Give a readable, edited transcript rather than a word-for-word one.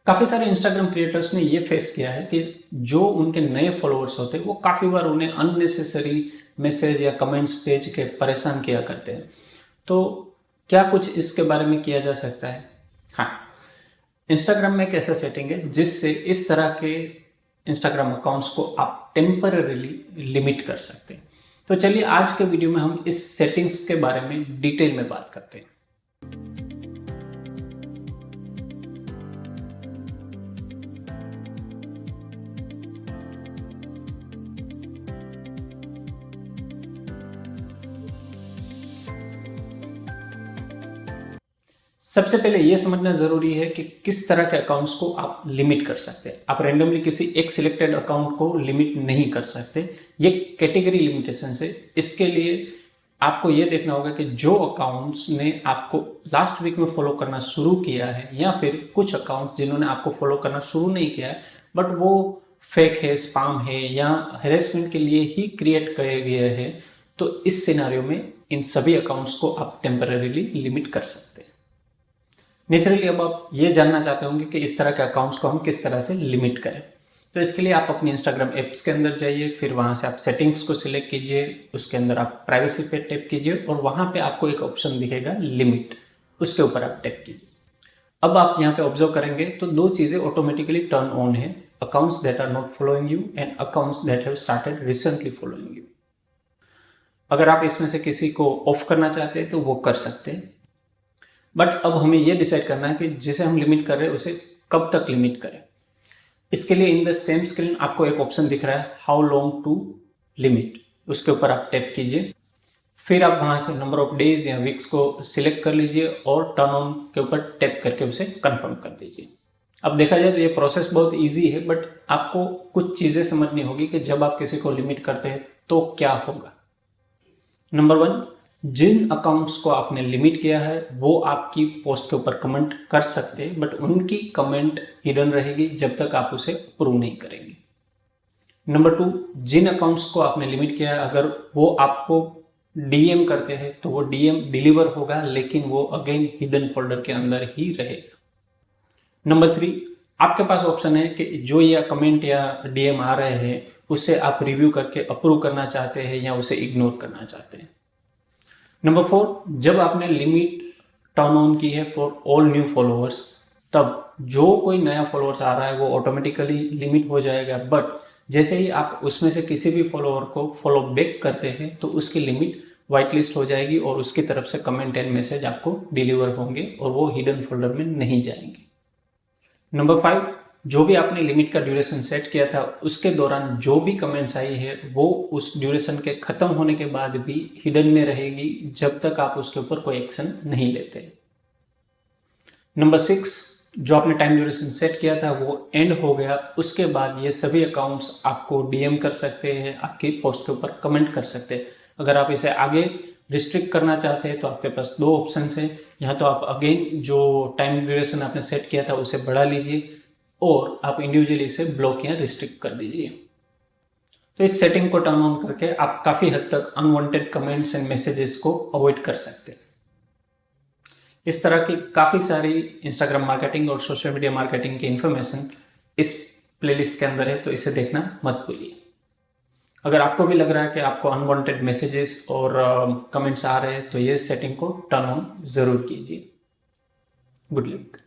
काफ़ी सारे Instagram creators ने ये फेस किया है कि जो उनके नए फॉलोअर्स होते हैं वो काफ़ी बार उन्हें अननेसेसरी मैसेज या कमेंट्स भेज के परेशान किया करते हैं। तो क्या कुछ इसके बारे में किया जा सकता है? हाँ, इंस्टाग्राम में एक ऐसा सेटिंग है जिससे इस तरह के इंस्टाग्राम अकाउंट्स को आप टेम्पररीली लिमिट कर सकते हैं। तो चलिए आज के वीडियो में हम इस सेटिंग्स के बारे में डिटेल में बात करते हैं। सबसे पहले यह समझना जरूरी है कि किस तरह के अकाउंट्स को आप लिमिट कर सकते हैं। आप रैंडमली किसी एक सिलेक्टेड अकाउंट को लिमिट नहीं कर सकते। ये कैटेगरी लिमिटेशन है। इसके लिए आपको यह देखना होगा कि जो अकाउंट्स ने आपको लास्ट वीक में फॉलो करना शुरू किया है या फिर कुछ अकाउंट्स जिन्होंने आपको फॉलो करना शुरू नहीं किया है बट वो फेक है, स्पैम है या हेरेसमेंट के लिए ही क्रिएट किए गए हैं, तो इस सिनेरियो में इन सभी अकाउंट्स को आप टेम्पररीली लिमिट कर सकते हैं। नेचुरली अब आप ये जानना चाहते होंगे कि इस तरह के अकाउंट्स को हम किस तरह से लिमिट करें। तो इसके लिए आप अपनी इंस्टाग्राम ऐप्स के अंदर जाइए, फिर वहाँ से आप सेटिंग्स को सिलेक्ट कीजिए, उसके अंदर आप प्राइवेसी पे टैप कीजिए और वहाँ पे आपको एक ऑप्शन दिखेगा लिमिट, उसके ऊपर आप टैप कीजिए। अब आप यहाँ पे ऑब्जर्व करेंगे तो दो चीज़ें ऑटोमेटिकली टर्न ऑन है, accounts that are not following you and accounts that have started recently following you. अगर आप इसमें से किसी को ऑफ करना चाहते हैं तो वो कर सकते हैं, बट अब हमें यह डिसाइड करना है कि जिसे हम लिमिट कर रहे हैं उसे कब तक लिमिट करें। इसके लिए इन द सेम स्क्रीन आपको एक ऑप्शन दिख रहा है हाउ लॉन्ग टू लिमिट, उसके ऊपर आप टैप कीजिए। फिर आप वहां से नंबर ऑफ डेज या वीक्स को सिलेक्ट कर लीजिए और टर्न ऑन के ऊपर टैप करके उसे कंफर्म कर दीजिए। अब देखा जाए तो ये प्रोसेस बहुत ईजी है, बट आपको कुछ चीज़ें समझनी होगी कि जब आप किसी को लिमिट करते हैं तो क्या होगा। नंबर 1, जिन अकाउंट्स को आपने लिमिट किया है वो आपकी पोस्ट के ऊपर कमेंट कर सकते हैं, बट उनकी कमेंट हिडन रहेगी जब तक आप उसे अप्रूव नहीं करेंगे। नंबर 2, जिन अकाउंट्स को आपने लिमिट किया है अगर वो आपको डीएम करते हैं तो वो डीएम डिलीवर होगा, लेकिन वो अगेन हिडन फोल्डर के अंदर ही रहेगा। नंबर 3, आपके पास ऑप्शन है कि जो ये कमेंट या डीएम आ रहे हैं उसे आप रिव्यू करके अप्रूव करना चाहते हैं या उसे इग्नोर करना चाहते हैं। नंबर 4, जब आपने लिमिट टर्न ऑन की है फॉर ऑल न्यू फॉलोअर्स, तब जो कोई नया फॉलोअर्स आ रहा है वो ऑटोमेटिकली लिमिट हो जाएगा, बट जैसे ही आप उसमें से किसी भी फॉलोअर को फॉलो बैक करते हैं तो उसकी लिमिट वाइट लिस्ट हो जाएगी और उसकी तरफ से कमेंट एंड मैसेज आपको डिलीवर होंगे और वो हिडन फोल्डर में नहीं जाएंगे। नंबर 5, जो भी आपने लिमिट का ड्यूरेशन सेट किया था उसके दौरान जो भी कमेंट्स आई है वो उस ड्यूरेशन के खत्म होने के बाद भी हिडन में रहेगी जब तक आप उसके ऊपर कोई एक्शन नहीं लेते। नंबर 6, जो आपने टाइम ड्यूरेशन सेट किया था वो एंड हो गया, उसके बाद ये सभी अकाउंट्स आपको डीएम कर सकते हैं, आपकी पोस्ट के ऊपर कमेंट कर सकते हैं। अगर आप इसे आगे रिस्ट्रिक्ट करना चाहते हैं तो आपके पास दो ऑप्शन हैं। यहाँ तो आप अगेन जो टाइम ड्यूरेशन आपने सेट किया था उसे बढ़ा लीजिए और आप इंडिविजुअली इसे ब्लॉक या रिस्ट्रिक्ट कर दीजिए। तो इस सेटिंग को टर्न ऑन करके आप काफ़ी हद तक अनवांटेड कमेंट्स एंड मैसेजेस को अवॉइड कर सकते हैं। इस तरह की काफ़ी सारी इंस्टाग्राम मार्केटिंग और सोशल मीडिया मार्केटिंग की इन्फॉर्मेशन इस प्लेलिस्ट के अंदर है, तो इसे देखना मत भूलिए। अगर आपको भी लग रहा है कि आपको अनवांटेड मैसेजेस और कमेंट्स आ रहे हैं तो ये सेटिंग को टर्न ऑन ज़रूर कीजिए। Good luck.